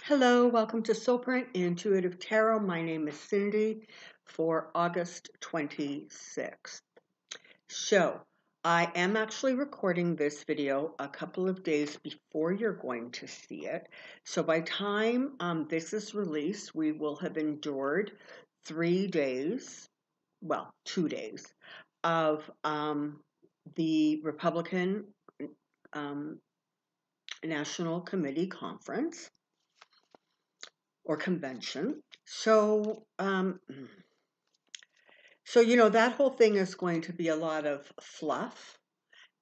Hello, welcome to Soulprint Intuitive Tarot. My name is Cindy for August 26th. So, I am actually recording this video a couple of days before you're going to see it. So by time this is released, we will have endured 3 days, well, 2 days of the Republican National Committee Conference or convention. So, that whole thing is going to be a lot of fluff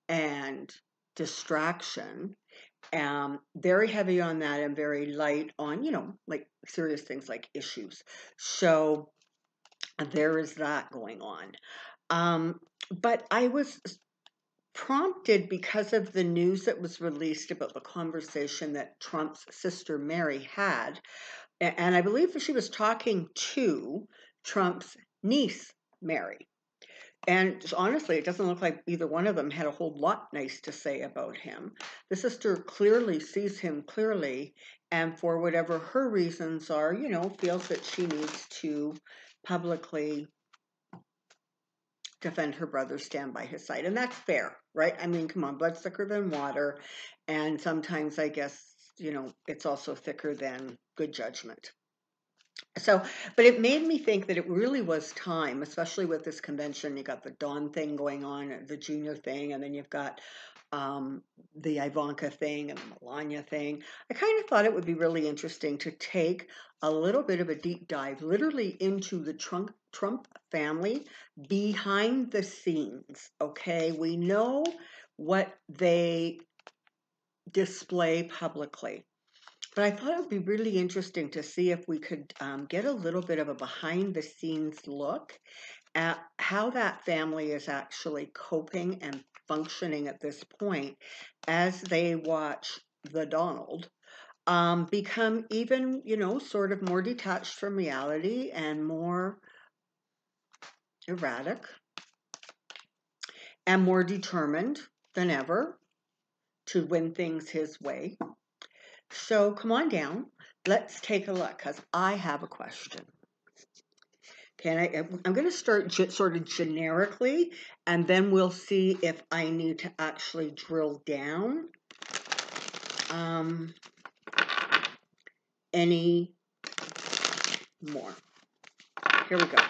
and distraction. Very heavy on that and very light on, like serious things like issues. So there is that going on. But I was prompted because of the news that was released about the conversation that Trump's sister Mary had. And I believe she was talking to Trump's niece, Mary. And honestly, it doesn't look like either one of them had a whole lot nice to say about him. The sister clearly sees him clearly, and for whatever her reasons are, feels that she needs to publicly defend her brother, stand by his side. And that's fair, right? I mean, come on, blood's thicker than water. And sometimes I guess, it's also thicker than good judgment. So, but it made me think that it really was time, especially with this convention. You got the Dawn thing going on, the Junior thing, and then you've got the Ivanka thing and the Melania thing. I kind of thought it would be really interesting to take a little bit of a deep dive, literally into the Trump family behind the scenes. Okay, we know what they display publicly. But I thought it would be really interesting to see if we could get a little bit of a behind the scenes look at how that family is actually coping and functioning at this point as they watch the Donald become even, sort of more detached from reality and more erratic and more determined than ever to win things his way. So come on down. Let's take a look because I have a question. Okay, I'm going to start sort of generically, and then we'll see if I need to actually drill down any more. Here we go.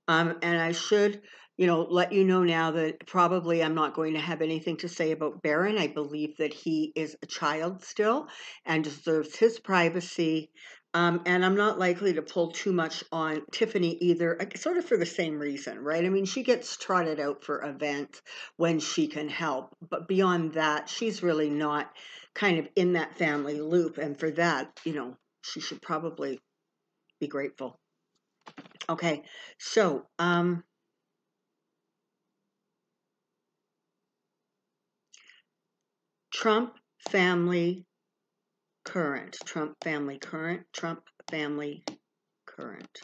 And I should, let you know now that probably I'm not going to have anything to say about Barron. I believe that he is a child still and deserves his privacy. And I'm not likely to pull too much on Tiffany either, sort of for the same reason, right? I mean, she gets trotted out for events when she can help. But beyond that, she's really not kind of in that family loop. And for that, she should probably be grateful. Okay, so Trump family current, Trump family current, Trump family current.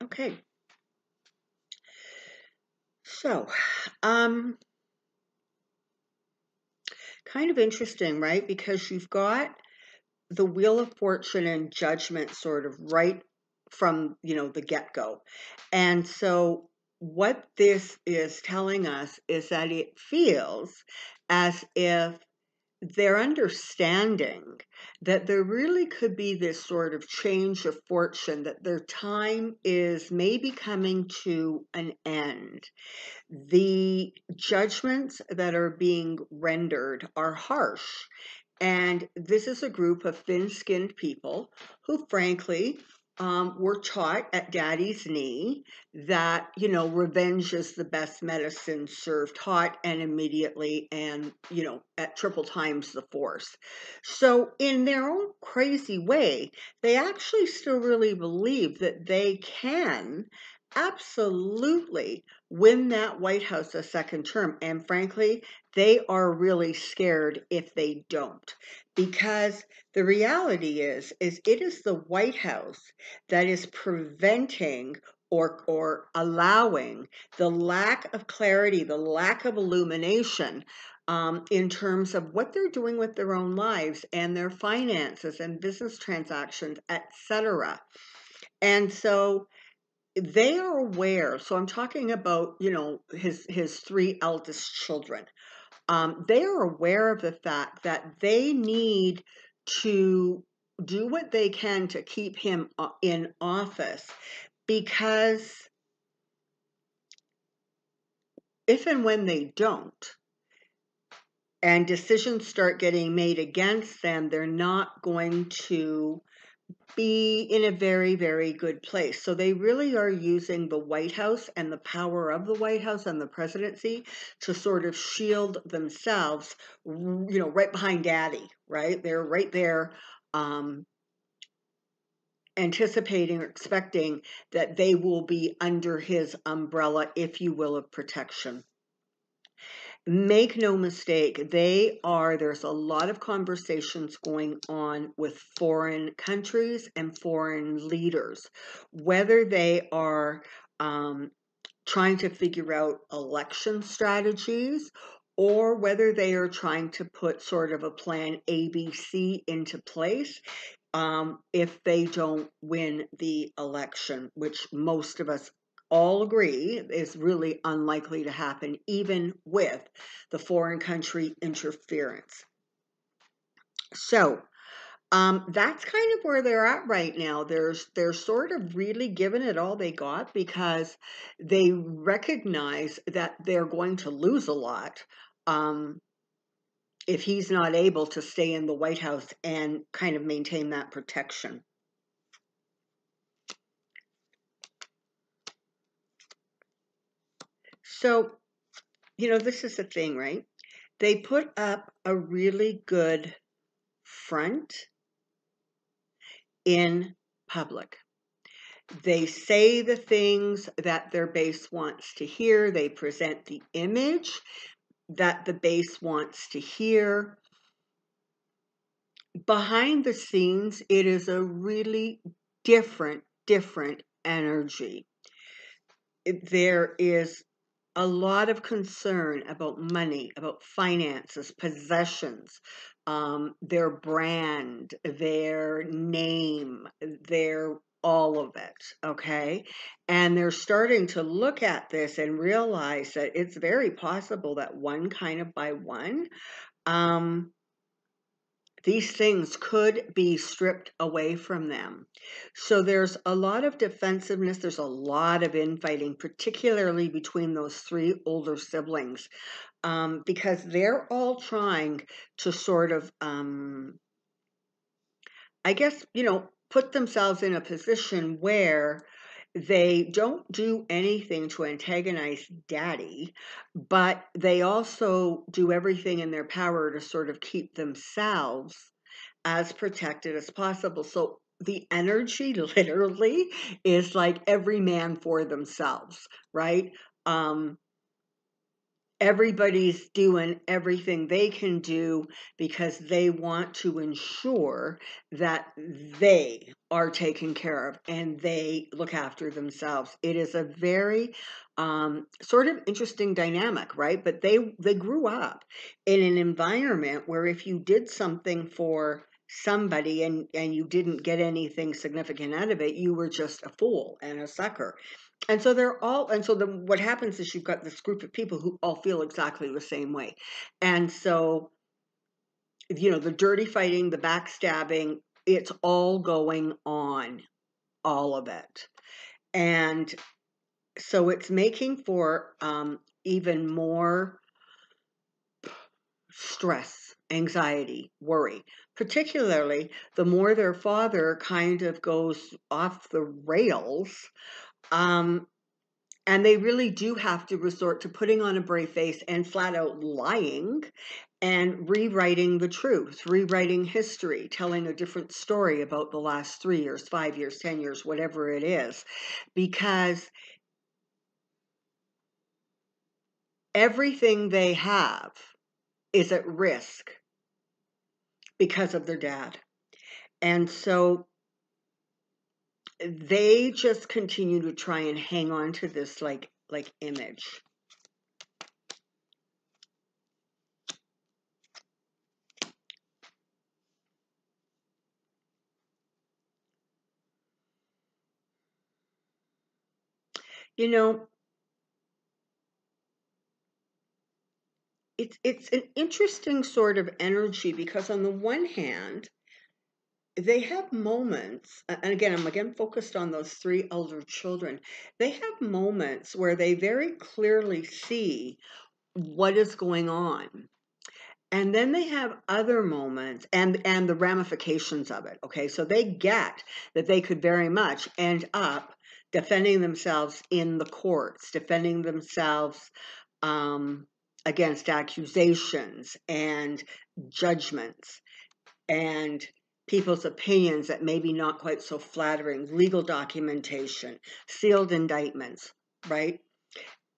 Okay. So, kind of interesting, right? Because you've got the Wheel of Fortune and Judgment sort of right from, the get-go. And so what this is telling us is that it feels as if they're understanding that there really could be this sort of change of fortune, that their time is maybe coming to an end. The judgments that are being rendered are harsh. And this is a group of thin-skinned people who, frankly, were taught at daddy's knee that, revenge is the best medicine, served hot and immediately and, at triple times the force. So in their own crazy way, they actually still really believe that they can absolutely win that White House a second term. And frankly, they are really scared if they don't. Because the reality is it is the White House that is preventing or allowing the lack of clarity, the lack of illumination in terms of what they're doing with their own lives and their finances and business transactions, etc. And so they are aware. So I'm talking about, his three eldest children. They are aware of the fact that they need to do what they can to keep him in office, because if and when they don't, and decisions start getting made against them, they're not going to be in a very, very good place. So they really are using the White House and the power of the White House and the presidency to sort of shield themselves, right behind daddy, right? They're right there, anticipating or expecting that they will be under his umbrella, if you will, of protection. Make no mistake, there's a lot of conversations going on with foreign countries and foreign leaders, whether they are trying to figure out election strategies, or whether they are trying to put sort of a plan ABC into place if they don't win the election, which most of us all agree is really unlikely to happen, even with the foreign country interference. So that's kind of where they're at right now. They're sort of really giving it all they got, because they recognize that they're going to lose a lot if he's not able to stay in the White House and kind of maintain that protection. So, this is the thing, right? They put up a really good front in public. They say the things that their base wants to hear. They present the image that the base wants to hear. Behind the scenes, it is a really different energy. There is a lot of concern about money, about finances, possessions, their brand, their name, their all of it, okay? And they're starting to look at this and realize that it's very possible that one kind of by one, these things could be stripped away from them. So there's a lot of defensiveness. There's a lot of infighting, particularly between those three older siblings, because they're all trying to sort of, I guess, put themselves in a position where they don't do anything to antagonize daddy, but they also do everything in their power to sort of keep themselves as protected as possible. So the energy literally is like every man for themselves, right? Everybody's doing everything they can do because they want to ensure that they are taken care of and they look after themselves. It is a very sort of interesting dynamic, right? But they grew up in an environment where if you did something for somebody and you didn't get anything significant out of it, you were just a fool and a sucker. And so then what happens is you've got this group of people who all feel exactly the same way. And so, the dirty fighting, the backstabbing, it's all going on, all of it. And so it's making for even more stress, anxiety, worry, particularly the more their father kind of goes off the rails. And they really do have to resort to putting on a brave face and flat out lying and rewriting the truth, rewriting history, telling a different story about the last 3 years, 5 years, 10 years, whatever it is. Because everything they have is at risk because of their dad. And so they just continue to try and hang on to this like image. You know, it's an interesting sort of energy because on the one hand, they have moments, and again, I'm again focused on those three elder children. They have moments where they very clearly see what is going on. And then they have other moments and the ramifications of it. Okay, so they get that they could very much end up defending themselves in the courts, defending themselves against accusations and judgments and people's opinions that may be not quite so flattering, legal documentation, sealed indictments, right?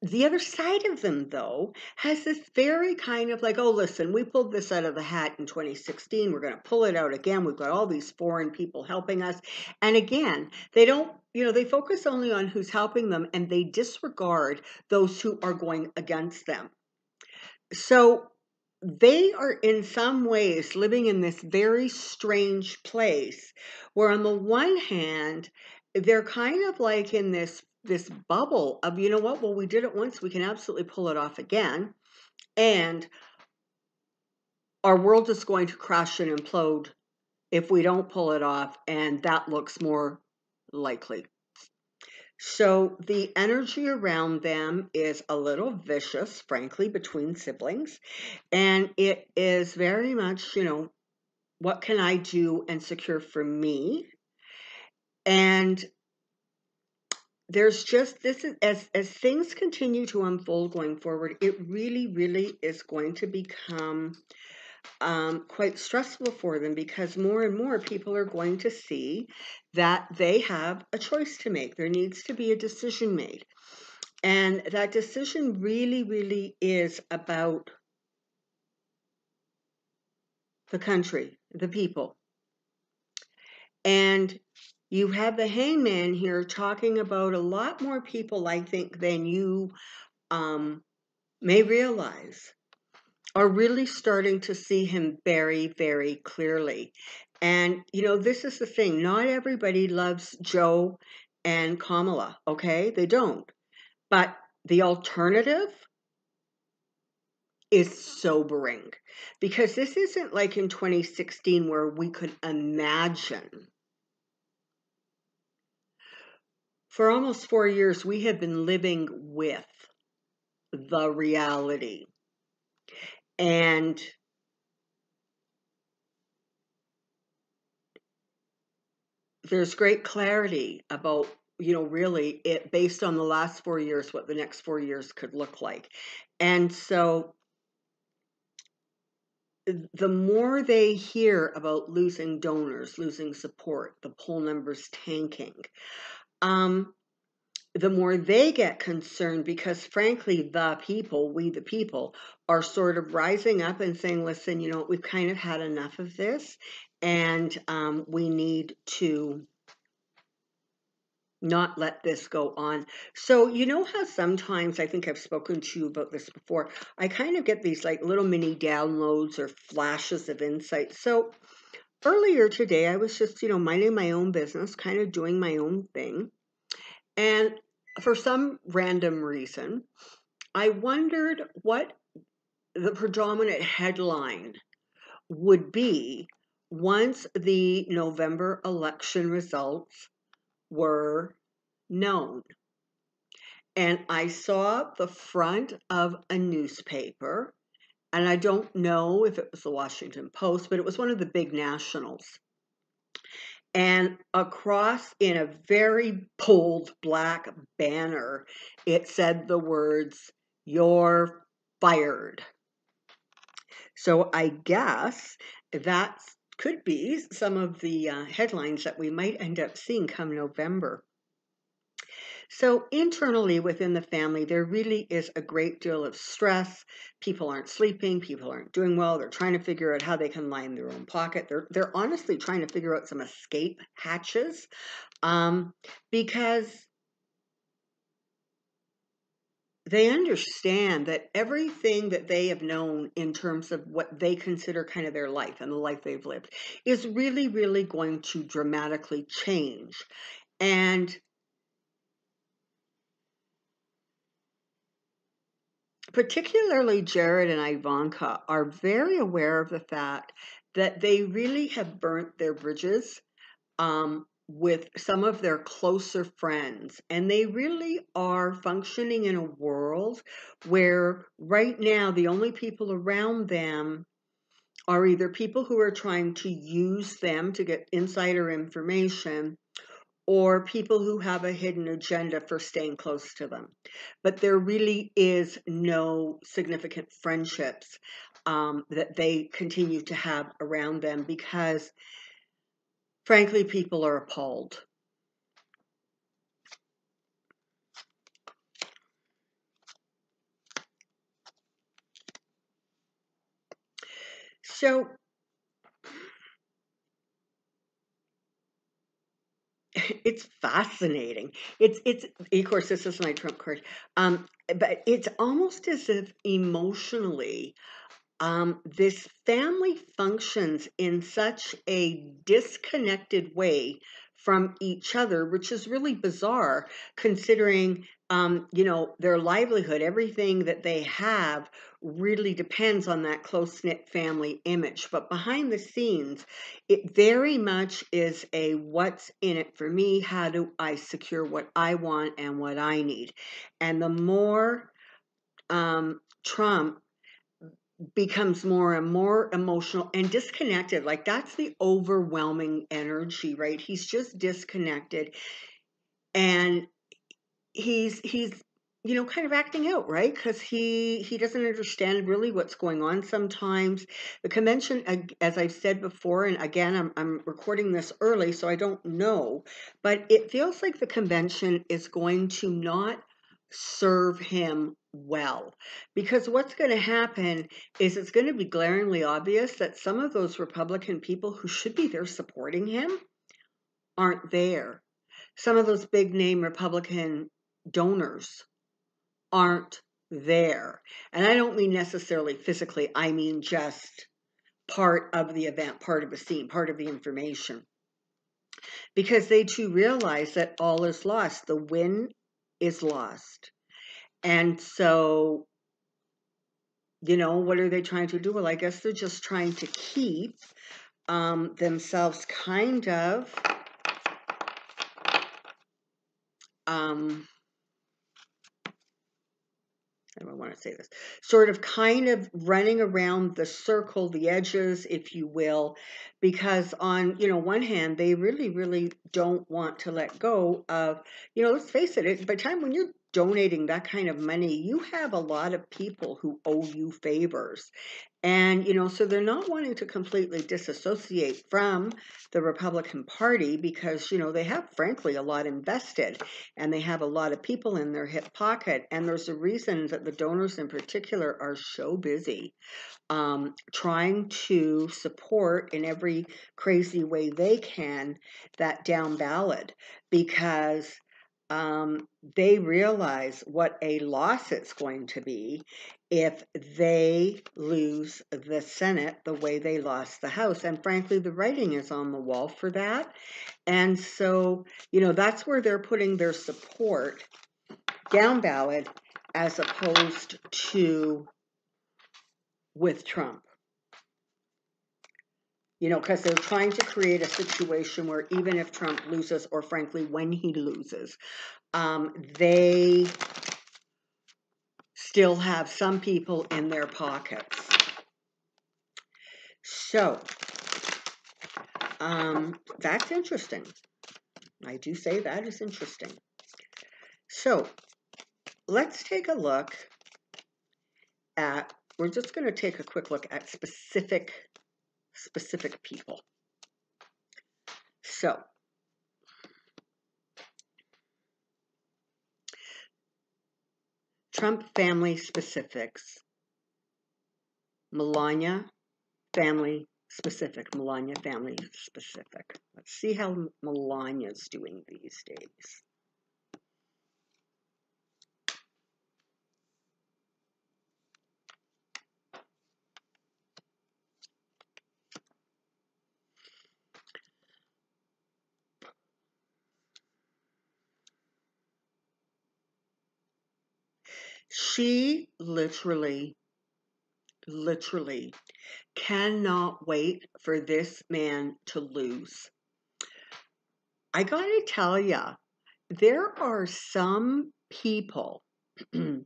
The other side of them, though, has this very kind of like, oh, listen, we pulled this out of the hat in 2016. We're going to pull it out again. We've got all these foreign people helping us. And again, they don't, they focus only on who's helping them and they disregard those who are going against them. So they are in some ways living in this very strange place where on the one hand, they're kind of like in this bubble of, you know what, well, we did it once, we can absolutely pull it off again. And our world is going to crash and implode if we don't pull it off. And that looks more likely. So the energy around them is a little vicious, frankly, between siblings. And it is very much, what can I do and secure for me? And there's just this is, as things continue to unfold going forward, it really, really is going to become quite stressful for them because more and more people are going to see that they have a choice to make. There needs to be a decision made. And that decision really, really is about the country, the people. And you have the hangman here talking about a lot more people, I think, than you may realize are really starting to see him very, very clearly. And, this is the thing. Not everybody loves Joe and Kamala, okay? They don't. But the alternative is sobering because this isn't like in 2016 where we could imagine. For almost 4 years, we have been living with the reality. And there's great clarity about, really it based on the last 4 years, what the next 4 years could look like. And so the more they hear about losing donors, losing support, the poll numbers tanking, the more they get concerned because frankly, we the people, are sort of rising up and saying, listen, we've kind of had enough of this and we need to not let this go on. So how sometimes, I think I've spoken to you about this before, I kind of get these like little mini downloads or flashes of insight. So earlier today, I was just, minding my own business, kind of doing my own thing. And for some random reason, I wondered what the predominant headline would be once the November election results were known. And I saw the front of a newspaper, and I don't know if it was the Washington Post, but it was one of the big nationals. And across in a very bold black banner, it said the words, "You're fired." So I guess that could be some of the headlines that we might end up seeing come November. So internally within the family, there really is a great deal of stress. People aren't sleeping, people aren't doing well. They're trying to figure out how they can line their own pocket. They're honestly trying to figure out some escape hatches, because they understand that everything that they have known in terms of what they consider kind of their life and the life they've lived is really, really going to dramatically change. And particularly Jared and Ivanka are very aware of the fact that they really have burnt their bridges, with some of their closer friends. And they really are functioning in a world where right now the only people around them are either people who are trying to use them to get insider information, or people who have a hidden agenda for staying close to them. But there really is no significant friendships, that they continue to have around them, because frankly, people are appalled. So it's fascinating. It's of course this is my trump card, but it's almost as if emotionally, this family functions in such a disconnected way from each other, which is really bizarre considering, their livelihood, everything that they have really depends on that close knit family image. But behind the scenes, it very much is a what's in it for me? How do I secure what I want and what I need? And the more, Trump becomes more and more emotional and disconnected. Like that's the overwhelming energy, right? He's just disconnected, and he's kind of acting out, right? Because he doesn't understand really what's going on sometimes. The convention, as I've said before, and again, I'm recording this early, so I don't know, but it feels like the convention is going to not serve him well, because what's going to happen is it's going to be glaringly obvious that some of those Republican people who should be there supporting him aren't there. Some of those big name Republican donors aren't there. And I don't mean necessarily physically, I mean just part of the event, part of the scene, part of the information. Because they too realize that all is lost. The win is lost. And so, what are they trying to do? Well, I guess they're just trying to keep, themselves kind of, how do I want to say this? Sort of kind of running around the circle, the edges, if you will, because on, one hand, they really, really don't want to let go of, let's face it, by the time when you're donating that kind of money, you have a lot of people who owe you favors. And, so they're not wanting to completely disassociate from the Republican Party because, they have, frankly, a lot invested and they have a lot of people in their hip pocket. And there's a reason that the donors in particular are so busy, trying to support in every crazy way they can that down ballot, because they realize what a loss it's going to be if they lose the Senate the way they lost the House. And frankly, the writing is on the wall for that. And so, that's where they're putting their support down ballot as opposed to with Trump. Because they're trying to create a situation where even if Trump loses, or frankly, when he loses, they still have some people in their pockets. So, that's interesting. I do say that is interesting. So, let's take a look at, we're just going to take a quick look at specific people. So, Trump family specifics. Melania family specific. Melania family specific. Let's see how Melania's doing these days. She literally cannot wait for this man to lose. I gotta tell ya, there are some people who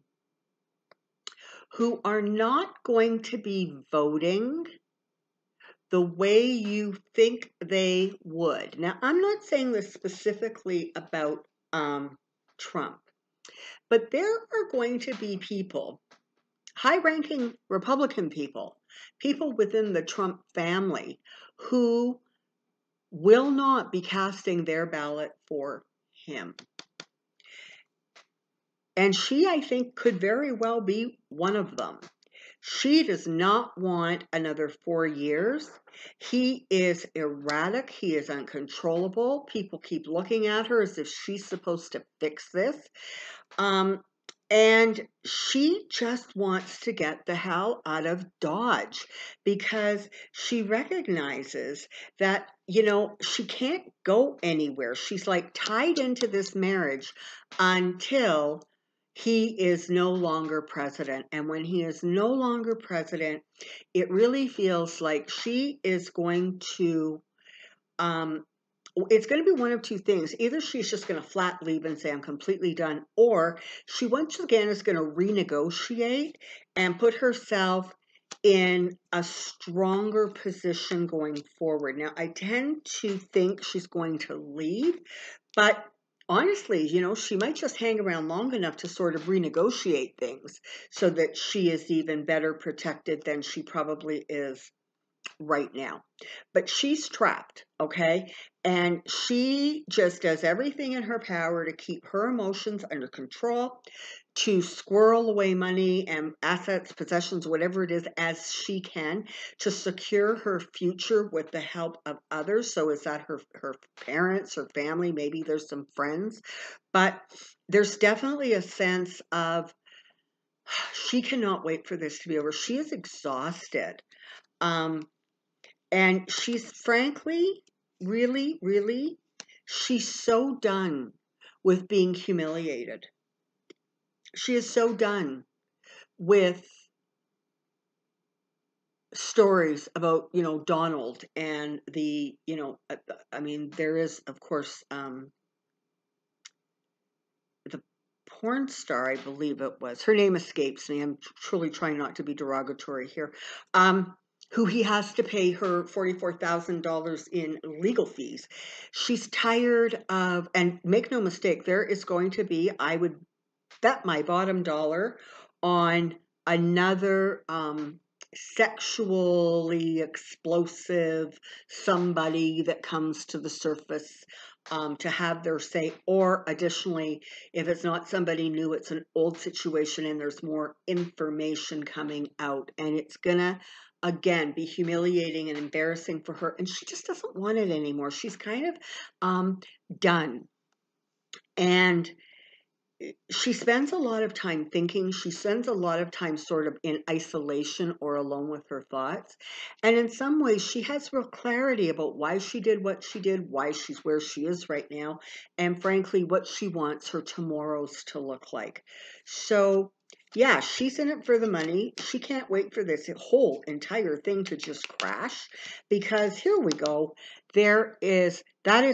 are not going to be voting the way you think they would. Now, I'm not saying this specifically about Trump, but there are going to be people, high-ranking Republican people, people within the Trump family, who will not be casting their ballot for him. And she, I think, could very well be one of them. She does not want another 4 years. He is erratic. He is uncontrollable. People keep looking at her as if she's supposed to fix this. And she just wants to get the hell out of Dodge because she recognizes that, she can't go anywhere. She's like tied into this marriage until he is no longer president. And when he is no longer president, it really feels like she is going to, it's going to be one of two things. Either she's just going to flat leave and say, I'm completely done, or she once again is going to renegotiate and put herself in a stronger position going forward. Now, I tend to think she's going to leave, but honestly, she might just hang around long enough to sort of renegotiate things so that she is even better protected than she probably is right now. But she's trapped, okay? And she just does everything in her power to keep her emotions under control, to squirrel away money and assets, possessions, whatever it is, as she can, to secure her future with the help of others. So is that her parents, her family, maybe there's some friends. But there's definitely a sense of she cannot wait for this to be over. She is exhausted. And she's frankly, really, she's so done with being humiliated. She is so done with stories about, Donald and the, I mean, there is, of course, the porn star, I believe it was. Her name escapes me. I'm truly trying not to be derogatory here. Who he has to pay her $44,000 in legal fees. She's tired of, and make no mistake, there is going to be, I would bet my bottom dollar on another sexually explosive somebody that comes to the surface to have their say, or additionally, if it's not somebody new, it's an old situation and there's more information coming out, and it's gonna again be humiliating and embarrassing for her, and she just doesn't want it anymore. She's kind of done. And she spends a lot of time thinking. She spends a lot of time sort of in isolation or alone with her thoughts. And in some ways, she has real clarity about why she did what she did, why she's where she is right now, and frankly, what she wants her tomorrows to look like. So, yeah, she's in it for the money. She can't wait for this whole entire thing to just crash because here we go. That is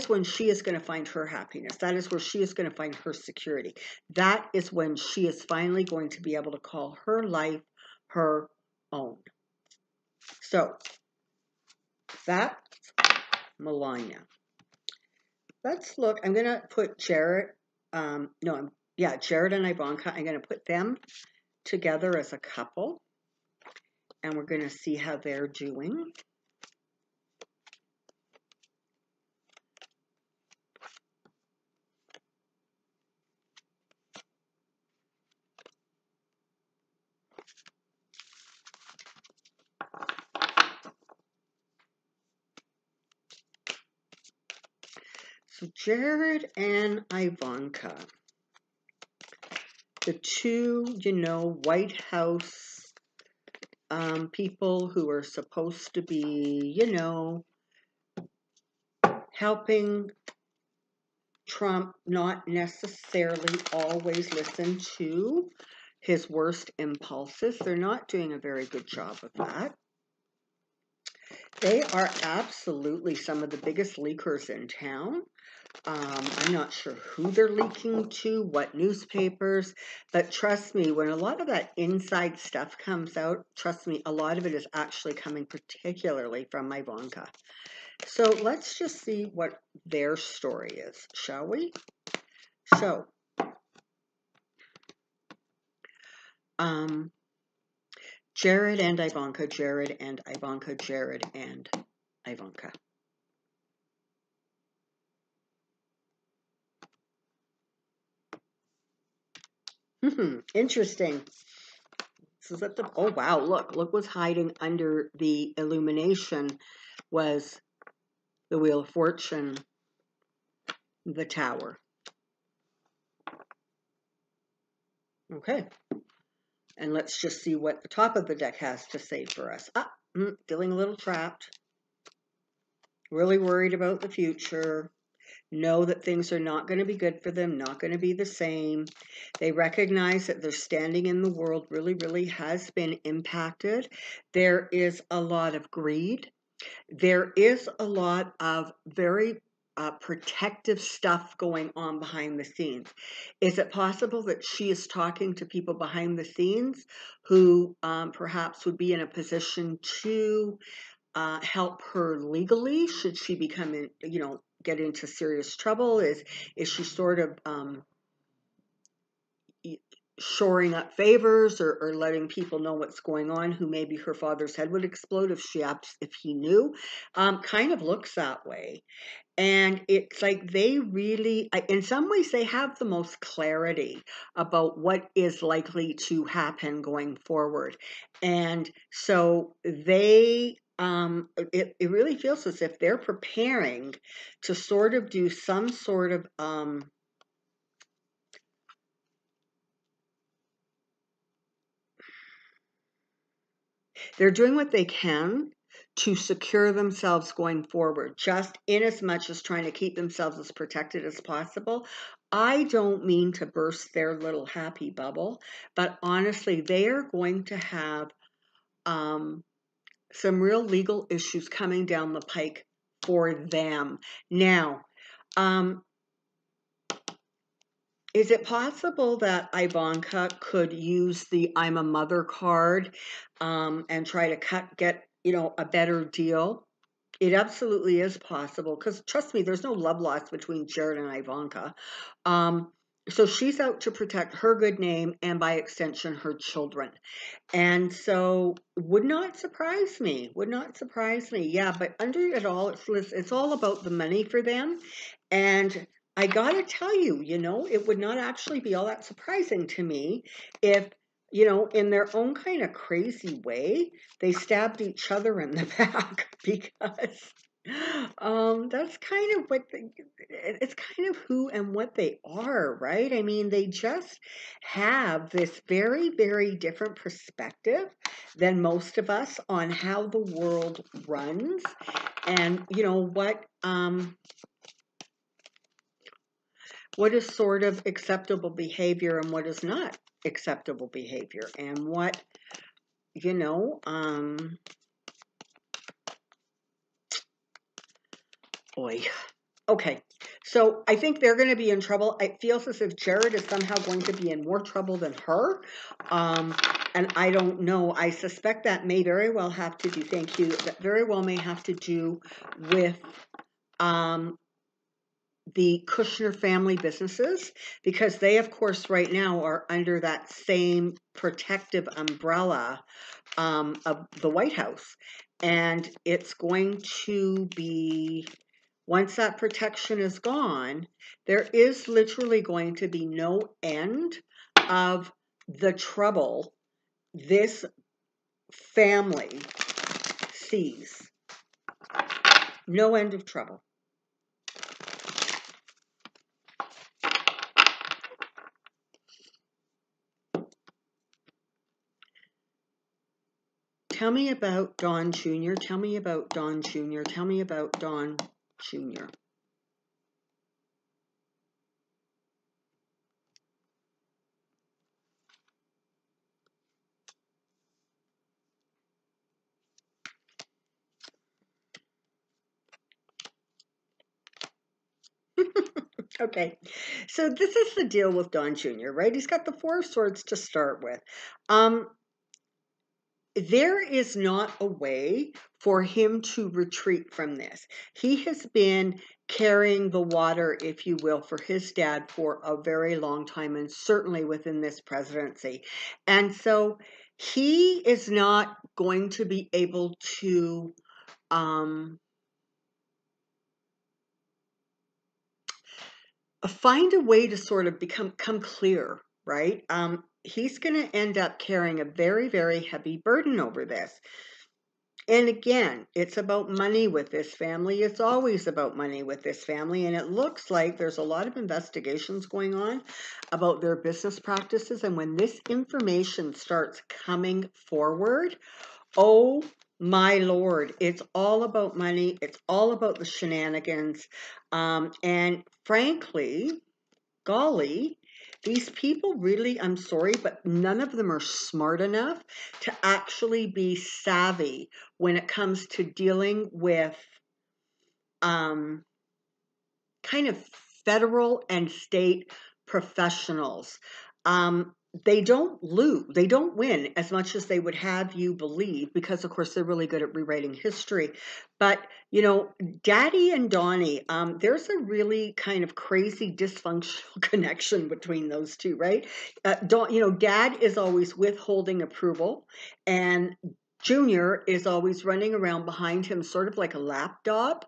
when she is going to find her happiness. That is where she is going to find her security. That is when she is finally going to be able to call her life her own. So, that's Melania. Let's look. I'm going to put Jared, Jared and Ivanka. I'm going to put them together as a couple. And we're going to see how they're doing. Jared and Ivanka, the two, White House people who are supposed to be, helping Trump not necessarily always listen to his worst impulses. They're not doing a very good job of that. They are absolutely some of the biggest leakers in town. I'm not sure who they're leaking to, what newspapers, but trust me, when a lot of that inside stuff comes out, trust me, a lot of it is actually coming particularly from Ivanka. So let's just see what their story is, shall we? So, Jared and Ivanka, Jared and Ivanka, Jared and Ivanka. Interesting. This is at the, oh wow, look what's hiding under the illumination was the Wheel of Fortune, the Tower. Okay. And let's just see what the top of the deck has to say for us. Feeling a little trapped. Really worried about the future. Know that things are not going to be good for them, not going to be the same. They recognize that their standing in the world really, really has been impacted. There is a lot of greed. There is a lot of very protective stuff going on behind the scenes. Is it possible that she is talking to people behind the scenes who perhaps would be in a position to help her legally should she become in, get into serious trouble? Is she sort of shoring up favors or letting people know what's going on who maybe her father's head would explode if he knew? Kind of looks that way. And it's like they really, in some ways, they have the most clarity about what is likely to happen going forward. And so they, it really feels as if they're preparing to sort of do some sort of, they're doing what they can to secure themselves going forward, just in as much as trying to keep themselves as protected as possible. I don't mean to burst their little happy bubble, but honestly, they are going to have some real legal issues coming down the pike for them. Now, is it possible that Ivanka could use the I'm a mother card and try to get a better deal? It absolutely is possible because trust me, there's no love lost between Jared and Ivanka. So she's out to protect her good name and by extension her children. And so would not surprise me. Yeah, but under it all, it's all about the money for them. And I gotta tell you, it would not actually be all that surprising to me if, in their own kind of crazy way, they stabbed each other in the back because that's kind of it's kind of who and what they are, right? I mean, they just have this very, very different perspective than most of us on how the world runs and what is sort of acceptable behavior and what is not acceptable behavior and what, boy. Okay, so I think they're going to be in trouble. It feels as if Jared is somehow going to be in more trouble than her. And I don't know. I suspect that may very well have to do, thank you, that very well may have to do with the Kushner family businesses, because they, of course, right now are under that same protective umbrella of the White House. And it's going to be, once that protection is gone, there is literally going to be no end of the trouble this family sees. No end of trouble. tell me about Don Jr. Tell me about Don Jr. Tell me about Don Jr. Okay, so this is the deal with Don Jr., right? He's got the Four of Swords to start with. There is not a way for him to retreat from this. He has been carrying the water, if you will, for his dad for a very long time, and certainly within this presidency. And so he is not going to be able to find a way to sort of come clear, right? He's going to end up carrying a very, very heavy burden over this. And again, it's about money with this family. It's always about money with this family. And it looks like there's a lot of investigations going on about their business practices. And when this information starts coming forward, oh my Lord, it's all about money. It's all about the shenanigans. And frankly, golly, these people really, I'm sorry, but none of them are smart enough to actually be savvy when it comes to dealing with kind of federal and state professionals. They don't lose, they don't win as much as they would have you believe, because of course they're really good at rewriting history. But you know, Daddy and Donnie, there's a really kind of crazy dysfunctional connection between those two, right? Dad is always withholding approval, and Junior is always running around behind him, sort of like a lapdog,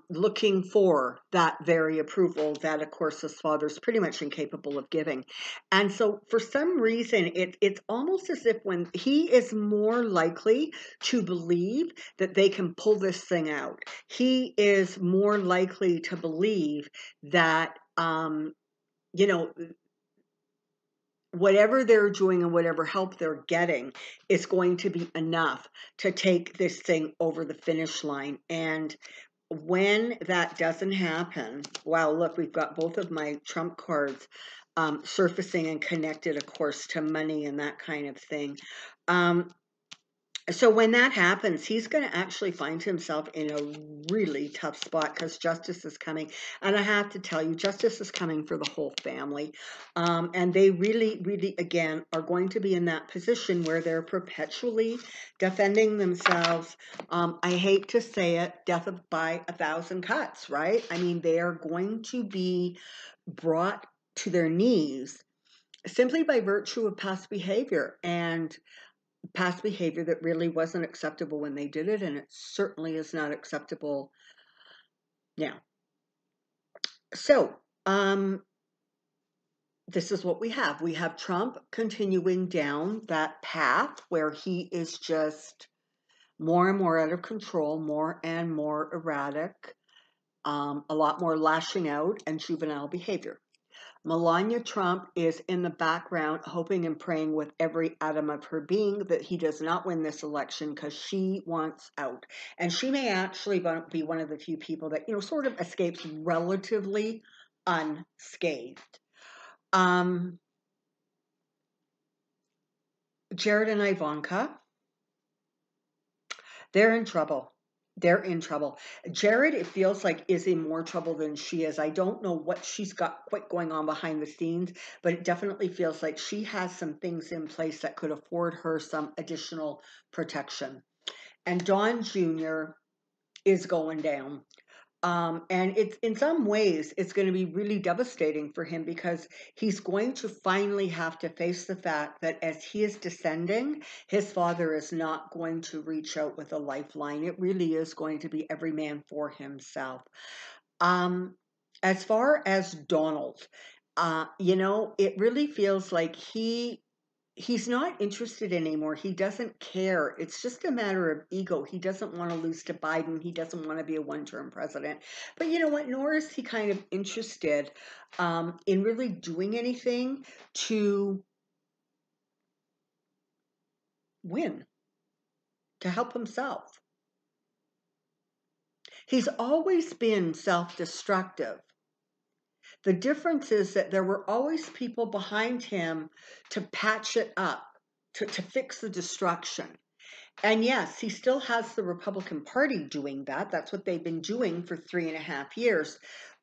looking for that very approval that, of course, his father's pretty much incapable of giving. And so, for some reason, it's almost as if when he is more likely to believe that they can pull this thing out, he is more likely to believe that, you know, whatever they're doing and whatever help they're getting is going to be enough to take this thing over the finish line. And when that doesn't happen, wow, look, we've got both of my trump cards surfacing and connected, of course, to money and that kind of thing. So when that happens, he's going to actually find himself in a really tough spot because justice is coming. And I have to tell you, justice is coming for the whole family. And they really, really, again, are going to be in that position where they're perpetually defending themselves. I hate to say it, death by 1,000 cuts, right? I mean, they are going to be brought to their knees simply by virtue of past behavior. And past behavior that really wasn't acceptable when they did it, and it certainly is not acceptable now. So, this is what we have. We have Trump continuing down that path where he is just more and more out of control, more and more erratic, a lot more lashing out and juvenile behavior. Melania Trump is in the background hoping and praying with every atom of her being that he does not win this election because she wants out. And she may actually be one of the few people that, sort of escapes relatively unscathed. Jared and Ivanka, they're in trouble. They're in trouble. Jared, it feels like, is in more trouble than she is. I don't know what she's got quite going on behind the scenes, but it definitely feels like she has some things in place that could afford her some additional protection. And Don Jr. is going down. And it's in some ways it's going to be really devastating for him because he's going to finally have to face the fact that as he is descending, his father is not going to reach out with a lifeline. It really is going to be every man for himself. As far as Donald, it really feels like he's not interested anymore. He doesn't care. It's just a matter of ego. He doesn't want to lose to Biden. He doesn't want to be a one-term president. But you know what? Nor is he kind of interested in really doing anything to win. to help himself. He's always been self-destructive. The difference is that there were always people behind him to patch it up, to fix the destruction. And yes, he still has the Republican Party doing that. That's what they've been doing for 3.5 years.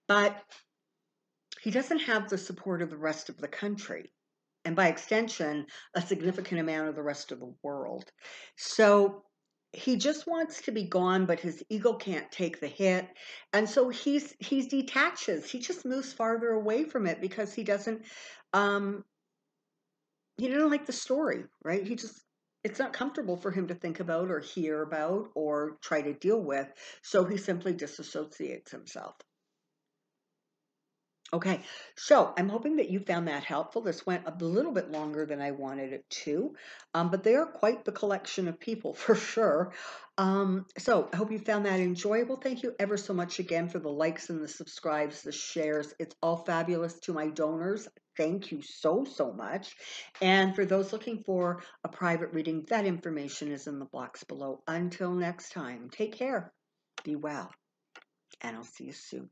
But he doesn't have the support of the rest of the country. And by extension, a significant amount of the rest of the world. So he just wants to be gone, but his ego can't take the hit. And so he detaches. He just moves farther away from it because he doesn't like the story, right? It's not comfortable for him to think about or hear about or try to deal with. So he simply disassociates himself. Okay, so I'm hoping that you found that helpful. This went a little bit longer than I wanted it to, but they are quite the collection of people for sure. So I hope you found that enjoyable. Thank you ever so much again for the likes and the subscribes, the shares. It's all fabulous to my donors. Thank you so, so much. And for those looking for a private reading, that information is in the box below. Until next time, take care, be well, and I'll see you soon.